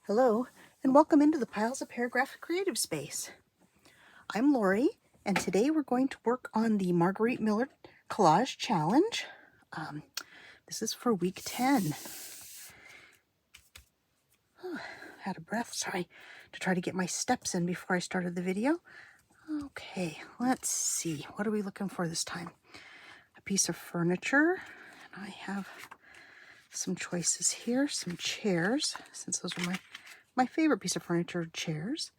Hello, and welcome into the Piles of Paragraph Creative Space. I'm Lori, and today we're going to work on the Margarete Miller Collage Challenge. This is for week 10. Out of breath, sorry, to try to get my steps in before I started the video. Okay, let's see. What are we looking for this time? A piece of furniture, and I have some choices here, some chairs, since those are my favorite piece of furniture, chairs.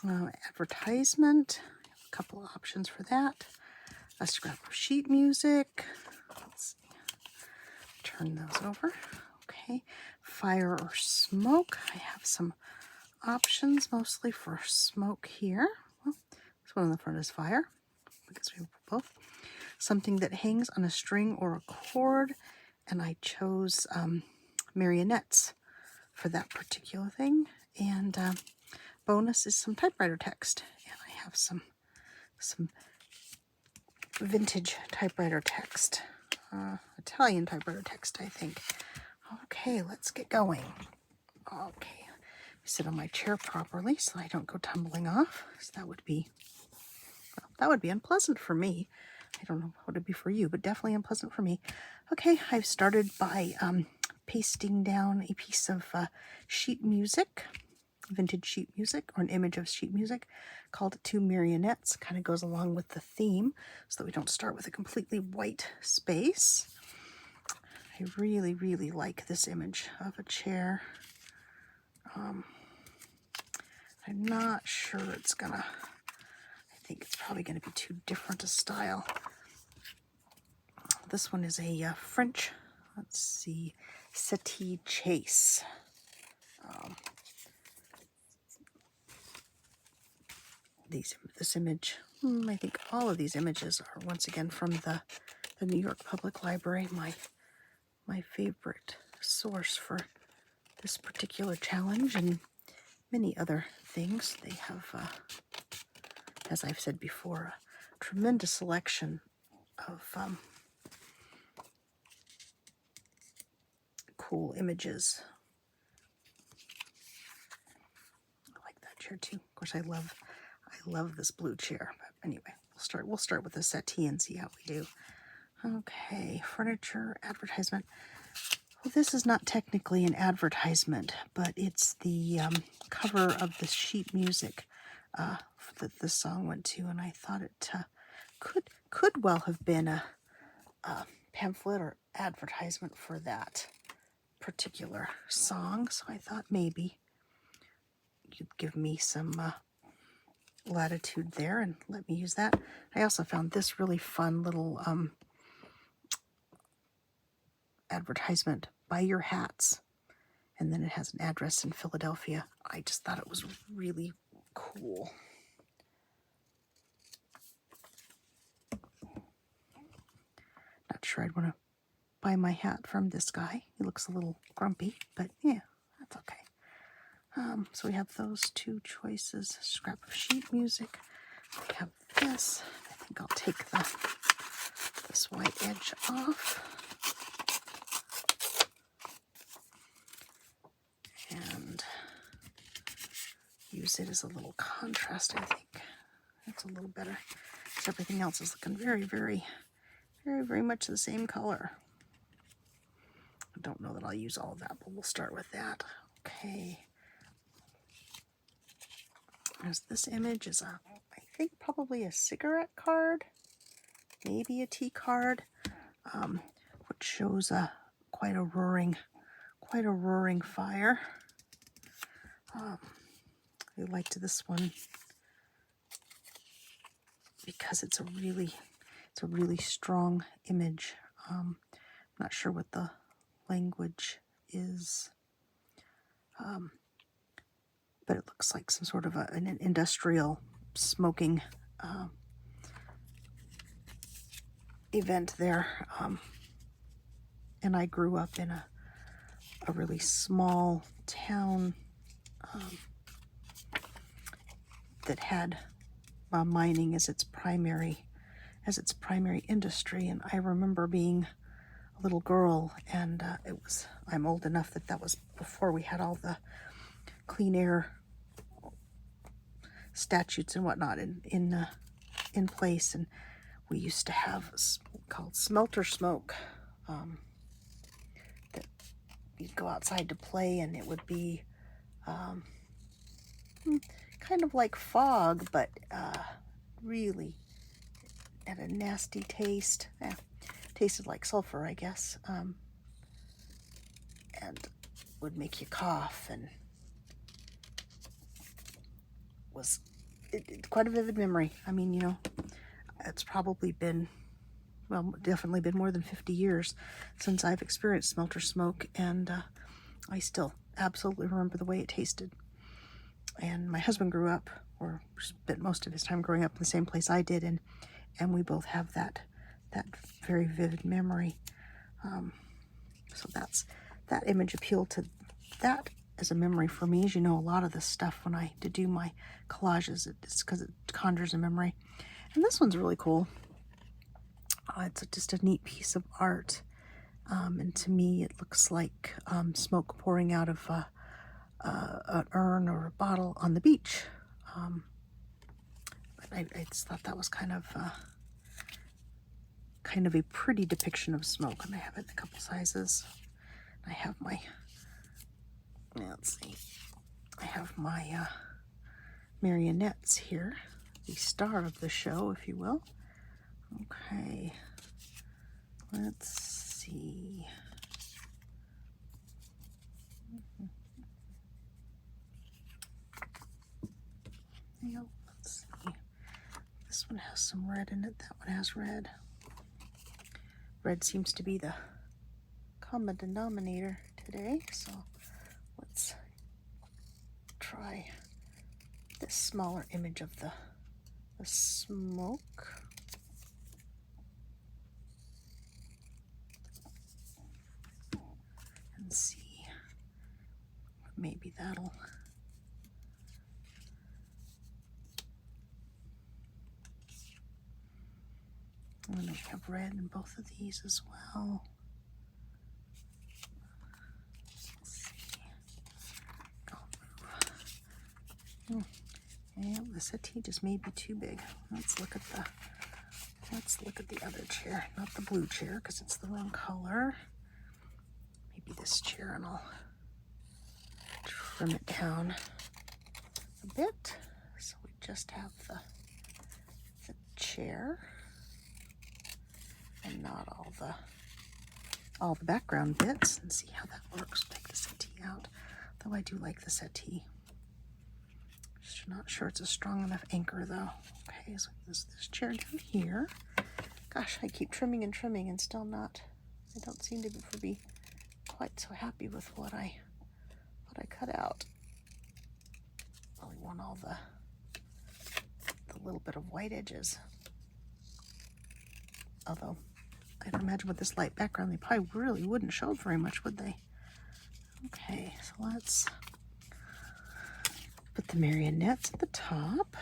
Advertisement, a couple of options for that. A scrap of sheet music. Let's turn those over. Okay, fire or smoke. I have some options, mostly for smoke here. Well, this one on the front is fire. I guess we have both. Something that hangs on a string or a cord, and I chose marionettes for that particular thing. And bonus is some typewriter text, and I have some vintage typewriter text, Italian typewriter text, I think. Okay, let's get going. Okay, sit on my chair properly so I don't go tumbling off. So that would be unpleasant for me. I don't know what it'd be for you, but definitely unpleasant for me. Okay, I've started by pasting down a piece of sheet music, vintage sheet music, or an image of sheet music, called Two Marionettes. Kind of goes along with the theme so that we don't start with a completely white space. I really, really like this image of a chair. I'm not sure it's gonna, I think it's probably gonna be too different a style. This one is a French, let's see, settee chase. This image, I think all of these images are once again from the New York Public Library, my favorite source for this particular challenge and many other things. They have, as I've said before, a tremendous selection of cool images. I like that chair too. Of course, I love this blue chair. But anyway, we'll start with the settee and see how we do. Okay, furniture advertisement. Well, this is not technically an advertisement, but it's the cover of the sheet music that the song went to, and I thought it could well have been a pamphlet or advertisement for that particular song. So I thought maybe you'd give me some latitude there and let me use that. I also found this really fun little advertisement, buy your hats, and then it has an address in Philadelphia. I just thought it was really cool. Not sure I'd want to buy my hat from this guy. He looks a little grumpy, but yeah, that's okay. So we have those two choices. Scrap of sheet music. We have this. I think I'll take this white edge off. And use it as a little contrast, I think. That's a little better. Everything else is looking very, very, very, very much the same color. I don't know that I'll use all of that, but we'll start with that. Okay. As this image is I think probably a cigarette card, maybe a tea card, which shows quite a roaring fire. I liked this one because it's a really strong image. I'm not sure what the language is, but it looks like some sort of an industrial smoking event there. And I grew up in a really small town that had mining as its primary industry, and I remember being a little girl, and I'm old enough that was before we had all the clean air statutes and whatnot in place. And we used to have called smelter smoke, that you'd go outside to play, and it would be kind of like fog, but really had a nasty taste. Tasted like sulfur, I guess, and would make you cough, and was quite a vivid memory. I mean, you know, it's probably been, well, definitely been more than 50 years since I've experienced smelter smoke, and I still absolutely remember the way it tasted. And my husband grew up, or spent most of his time growing up in the same place I did, and we both have that very vivid memory. So that image appealed to that as a memory for me. As you know, a lot of this stuff when I do my collages, it's because it conjures a memory. And this one's really cool. It's just a neat piece of art. And to me, it looks like smoke pouring out of an urn or a bottle on the beach. But I just thought that was kind of a pretty depiction of smoke, and I have it in a couple sizes. I have my, let's see, I have my marionettes here, the star of the show, if you will. Okay, let's see. Yep, let's see. This one has some red in it. That one has red. Red seems to be the common denominator today, so let's try this smaller image of the smoke. And see, maybe that'll, and I have red in both of these as well. Yeah, the settee just may be too big. Let's look at the other chair, not the blue chair, because it's the wrong color. Maybe this chair, and I'll trim it down a bit, so we just have the chair and not all the background bits, and see how that works. Take the settee out, though I do like the settee. Just not sure it's a strong enough anchor though. Okay, so this chair down here. Gosh, I keep trimming and still not. I don't seem to be quite so happy with what I cut out. Really want all the little bit of white edges. Although I'd imagine with this light background, they probably really wouldn't show very much, would they? Okay, so let's put the marionettes at the top.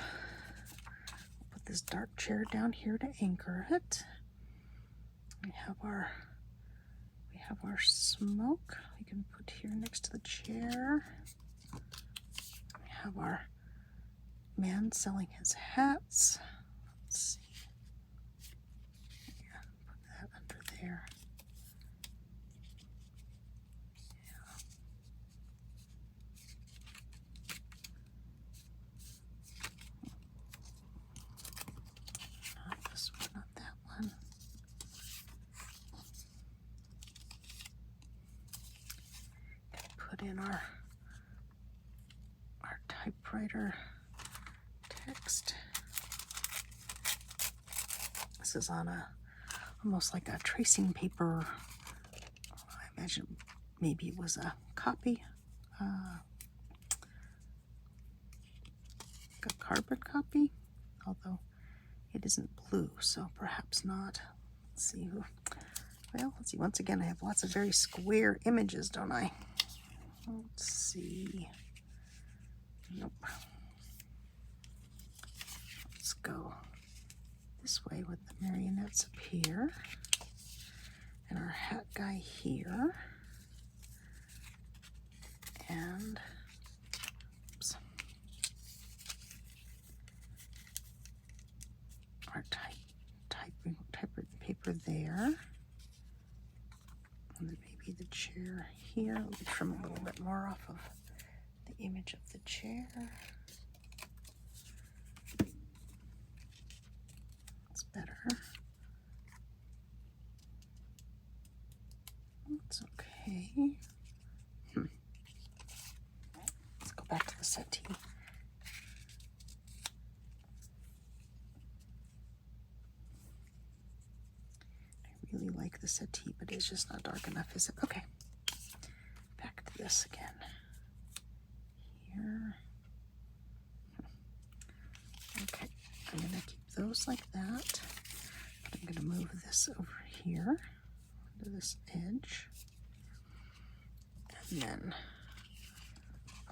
Put this dark chair down here to anchor it. We have our smoke we can put here next to the chair. We have our man selling his hats. Let's see. Yeah, put that under there. In our typewriter text. This is on almost like a tracing paper. I imagine maybe it was a copy, like a carbon copy, although it isn't blue, so perhaps not. Let's see who. Well, let's see. Once again, I have lots of very square images, don't I? Let's see. Nope. Let's go this way with the marionettes up here and our hat guy here. And there. And then maybe the chair here. Let me trim a little bit more off of the image of the chair. That's better. That's okay. Let's go back to the settee. I really like the settee, but it's just not dark enough, is it? Okay. Back to this again. Here. Okay. I'm going to keep those like that. But I'm going to move this over here to this edge. And then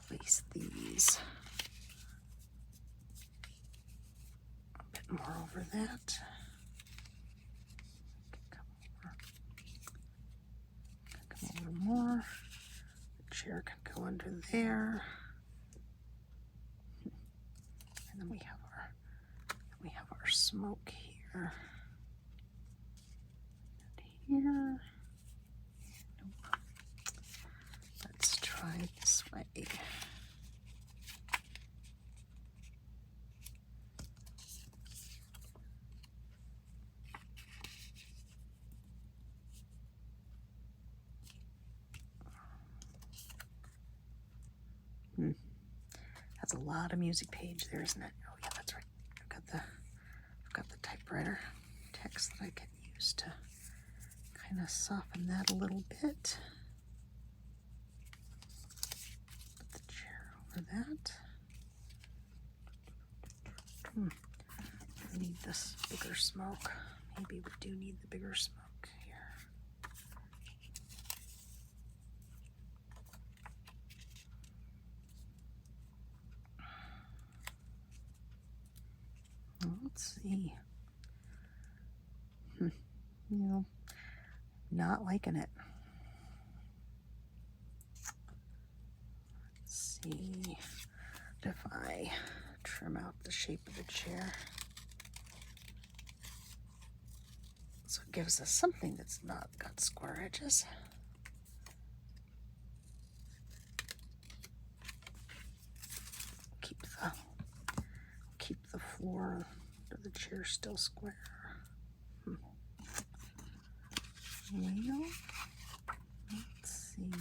place these a bit more over that. Come over more. The chair can go under there. And then we have our smoke here. And here. Nope. Let's try this way. That's a lot of music page there, isn't it? Oh yeah, that's right. I've got the typewriter text that I can use to kind of soften that a little bit. Put the chair over that. We need this bigger smoke. Maybe we do need the bigger smoke here. Let's see. Not liking it. Let's see if I trim out the shape of the chair. So it gives us something that's not got square edges. Keep the floor of the chair still square. Well, let's see.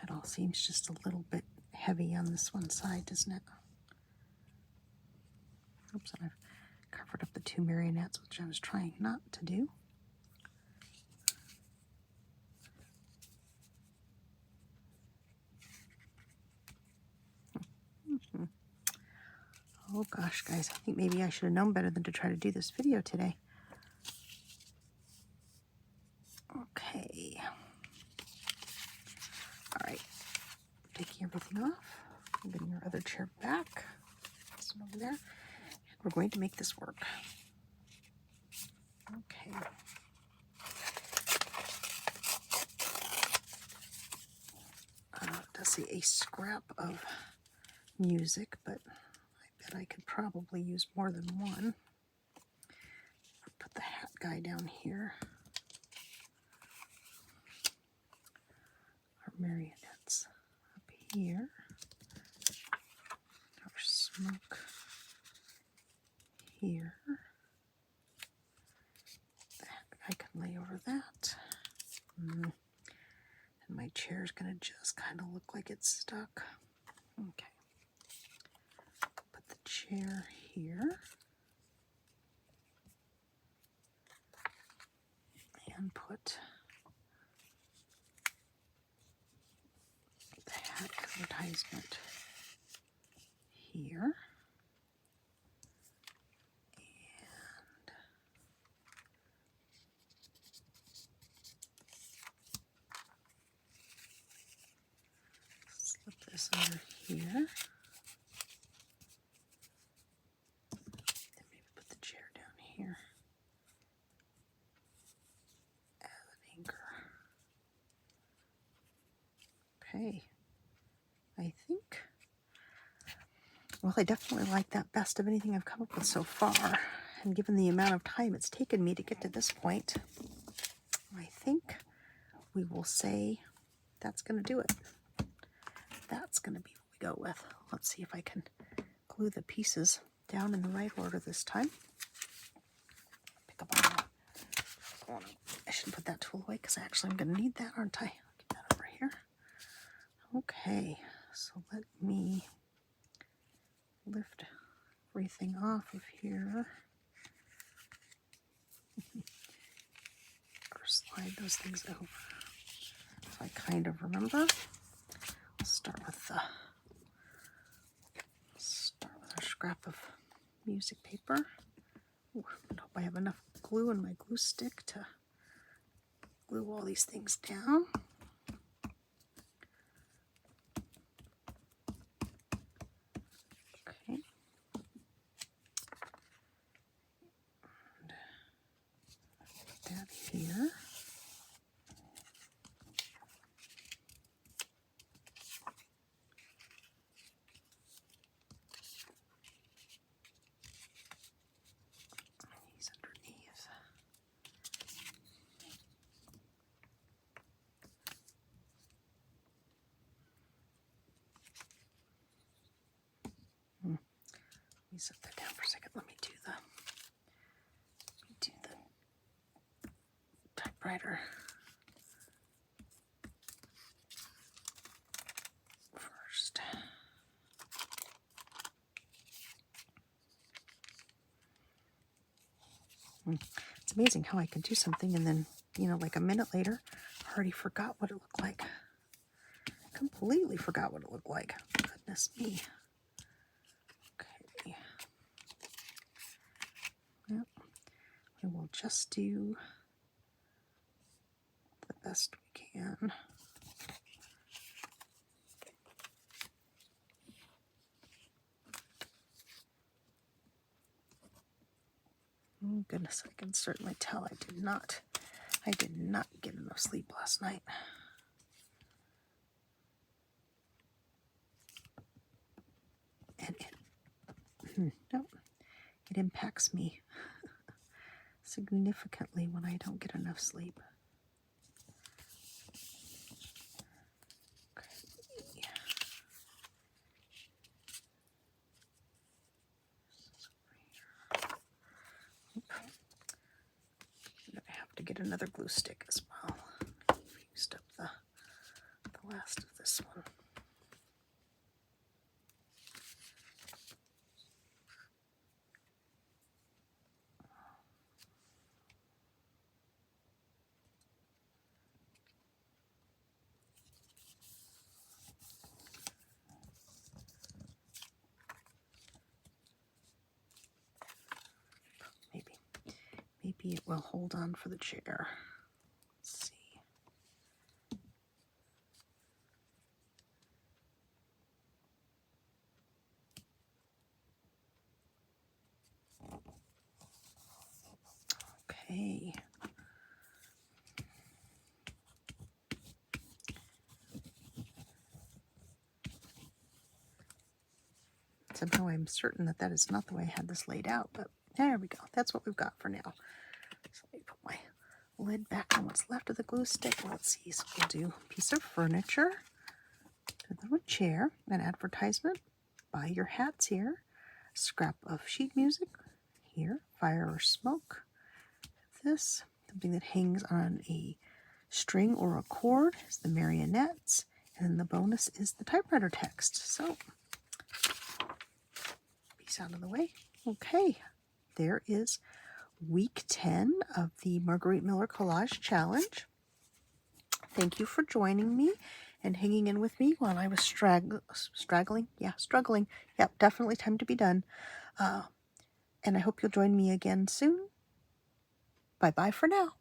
It all seems just a little bit heavy on this one side, doesn't it? Oops, and I've covered up the two marionettes, which I was trying not to do. Oh gosh, guys, I think maybe I should have known better than to try to do this video today. Okay. All right. Taking everything off. Moving your other chair back. This one over there. And we're going to make this work. Okay. It does say a scrap of music, but I bet I could probably use more than one. I'll put the hat guy down here. Our marionettes up here. Our smoke here. The hat guy can lay over that. And my chair's gonna just kind of look like it's stuck. Okay. Put the chair here. And put the hat advertisement here. this under here. Then maybe put the chair down here as an anchor. Okay, I think, well, I definitely like that best of anything I've come up with so far. And given the amount of time it's taken me to get to this point, I think we will say that's going to do it. That's going to be what we go with. Let's see if I can glue the pieces down in the right order this time. Pick up on that. Oh, no. I shouldn't put that tool away because actually I'm going to need that, aren't I? I'll get that over here. Okay, so let me lift everything off of here. Or slide those things over. If I kind of remember, I'll start with our scrap of music paper. Ooh, I hope I have enough glue in my glue stick to glue all these things down. Okay. Put that here. These underneath. Let me set that down for a second. Let me do the typewriter first. It's amazing how I can do something and then, like a minute later, I already forgot what it looked like. Completely forgot what it looked like. Goodness me. Okay. Yep. We will just do the best we can. Oh goodness, I can certainly tell I did not get enough sleep last night. And it impacts me significantly when I don't get enough sleep. Okay. I have to get another glue stick as well. I've used up the last of this one. Maybe it will hold on for the chair. Let's see. Okay. Somehow I'm certain that is not the way I had this laid out, but there we go. That's what we've got for now. So let me put my lid back on what's left of the glue stick. Let's see. So we'll do a piece of furniture, a little chair, an advertisement, buy your hats here, a scrap of sheet music here, fire or smoke. This, something that hangs on a string or a cord, is the marionettes, and then the bonus is the typewriter text. So, piece out of the way. Okay, there is week 10 of the Margarete Miller Collage Challenge. Thank you for joining me and hanging in with me while I was struggling. Yep, definitely time to be done. And I hope you'll join me again soon. Bye-bye for now.